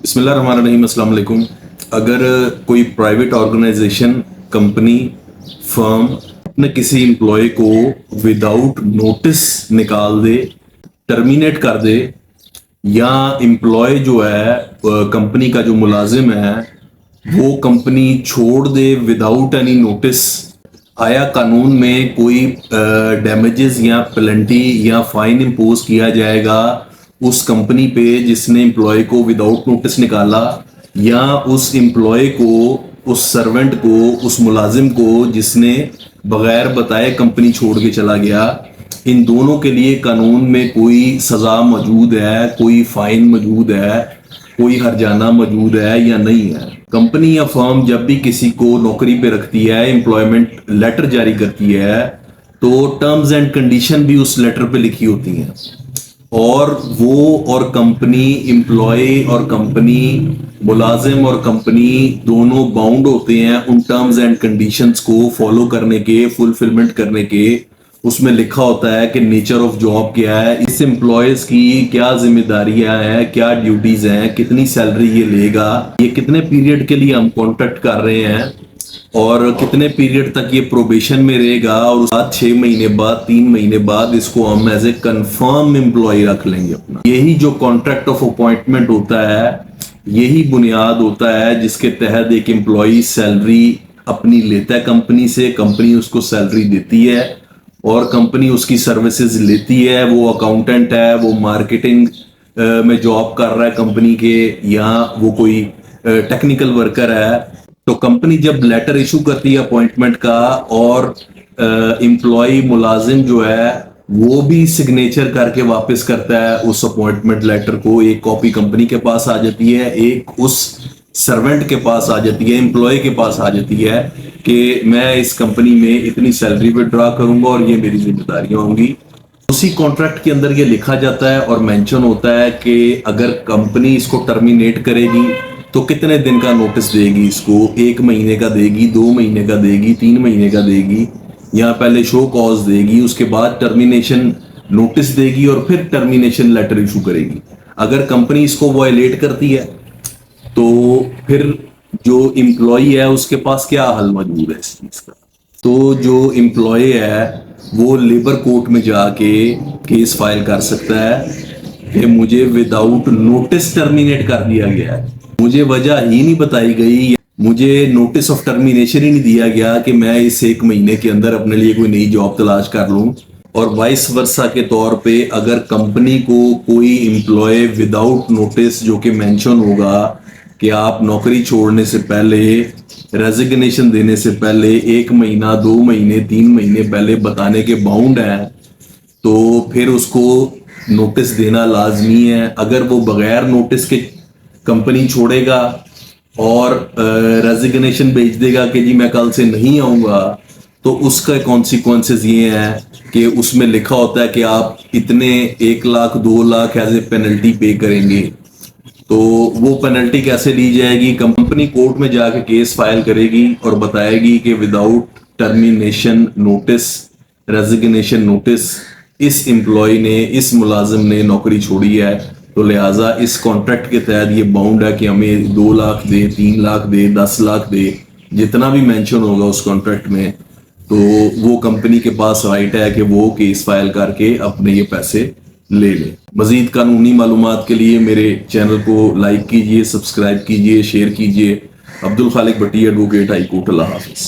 बिस्मिल्लाहिर्रहमानिर्रहीम, अस्सलाम वालेकुम। अगर कोई प्राइवेट ऑर्गेनाइजेशन, कंपनी, फर्म अपने किसी एम्प्लॉय को विदाउट नोटिस निकाल दे, टर्मिनेट कर दे, या एम्प्लॉय जो है कंपनी का जो मुलाजिम है वो कंपनी छोड़ दे विदाउट एनी नोटिस, आया कानून में कोई डैमेजेस या पेनल्टी या फाइन इम्पोज किया जाएगा उस कंपनी पे जिसने एम्प्लॉय को विदाउट नोटिस निकाला, या उस एम्प्लॉय को, उस सर्वेंट को, उस मुलाजिम को जिसने बगैर बताए कंपनी छोड़ के चला गया? इन दोनों के लिए कानून में कोई सज़ा मौजूद है, कोई फाइन मौजूद है, कोई हर्जाना मौजूद है या नहीं है? कंपनी या फर्म जब भी किसी को नौकरी पे रखती है, एम्प्लॉयमेंट लेटर जारी करती है, तो टर्म्स एंड कंडीशन भी उस लेटर पे लिखी होती हैं, और वो और कंपनी, एम्प्लॉय और कंपनी, मुलाजिम और कंपनी दोनों बाउंड होते हैं उन टर्म्स एंड कंडीशंस को फॉलो करने के, फुलफिलमेंट करने के। उसमें लिखा होता है कि नेचर ऑफ जॉब क्या है, इस एम्प्लॉयज की क्या जिम्मेदारियां हैं, क्या ड्यूटीज हैं, कितनी सैलरी ये लेगा, ये कितने पीरियड के लिए हम कॉन्ट्रैक्ट कर रहे हैं, और कितने पीरियड तक ये प्रोबेशन में रहेगा, और उसके बाद 6 महीने बाद, 3 महीने बाद इसको हम एज ए कंफर्म एम्प्लॉय रख लेंगे अपना। यही जो कॉन्ट्रैक्ट ऑफ अपॉइंटमेंट होता है, यही बुनियाद होता है जिसके तहत एक एम्प्लॉय सैलरी अपनी लेता है कंपनी से, कंपनी उसको सैलरी देती है और कंपनी उसकी सर्विसेज लेती है। वो अकाउंटेंट है, वो मार्केटिंग में जॉब कर रहा है कंपनी के, या वो कोई टेक्निकल वर्कर है, तो कंपनी जब लेटर इशू करती है अपॉइंटमेंट का, और एम्प्लॉय, मुलाजिम जो है वो भी सिग्नेचर करके वापस करता है उस अपॉइंटमेंट लेटर को, एक कॉपी कंपनी के पास आ जाती है, एक उस सर्वेंट के पास आ जाती है, एम्प्लॉय के पास आ जाती है कि मैं इस कंपनी में इतनी सैलरी विड्रॉ करूंगा और ये मेरी जिम्मेदारियां होंगी। उसी कॉन्ट्रैक्ट के अंदर ये लिखा जाता है और मेंशन होता है कि अगर कंपनी इसको टर्मिनेट करेगी तो कितने दिन का नोटिस देगी इसको, 1 महीने का देगी, 2 महीने का देगी, 3 महीने का देगी, या पहले शो कॉज देगी, उसके बाद टर्मिनेशन नोटिस देगी और फिर टर्मिनेशन लेटर इशू करेगी। अगर कंपनी इसको वायलेट करती है तो फिर जो एम्प्लॉय है उसके पास क्या हल मौजूद है इस चीज का? तो जो एम्प्लॉय है वो लेबर कोर्ट में जाके केस फाइल कर सकता है कि मुझे विदाउट नोटिस टर्मिनेट कर दिया गया है, मुझे वजह ही नहीं बताई गई, मुझे नोटिस ऑफ टर्मिनेशन ही नहीं दिया गया कि मैं इस 1 महीने के अंदर अपने लिए कोई नई जॉब तलाश कर लूं। और वाइस वर्सा के तौर पे अगर कंपनी को कोई एम्प्लॉय विदाउट नोटिस, जो कि मेंशन होगा कि आप नौकरी छोड़ने से पहले, रेजिग्नेशन देने से पहले 1 महीना, 2 महीने, 3 महीने पहले बताने के बाउंड है, तो फिर उसको नोटिस देना लाजमी है। अगर वो बगैर नोटिस के कंपनी छोड़ेगा और रेजिग्नेशन भेज देगा कि जी मैं कल से नहीं आऊंगा, तो उसका कॉन्सिक्वेंसेस ये हैं कि उसमें लिखा होता है कि आप इतने 1 lakh, 2 lakh as a penalty pay करेंगे। तो वो पेनल्टी कैसे ली जाएगी? कंपनी कोर्ट में जाके केस फाइल करेगी और बताएगी कि without termination notice, resignation notice इस एम्प्लॉय ने, इस मुलाजिम ने नौकरी छोड़ी है, तो लिहाजा इस कॉन्ट्रैक्ट के तहत ये बाउंड है कि हमें 2 लाख दे, 3 लाख दे, 10 लाख दे, जितना भी मेंशन होगा उस कॉन्ट्रैक्ट में। तो वो कंपनी के पास राइट है कि वो केस फाइल करके अपने ये पैसे ले लें। मजीद कानूनी मालूमात के लिए मेरे चैनल को लाइक कीजिए, सब्सक्राइब कीजिए, शेयर कीजिए। अब्दुल खालिक भट्टी, एडवोकेट, हाई कोर्ट। अल्लाह हाफिज।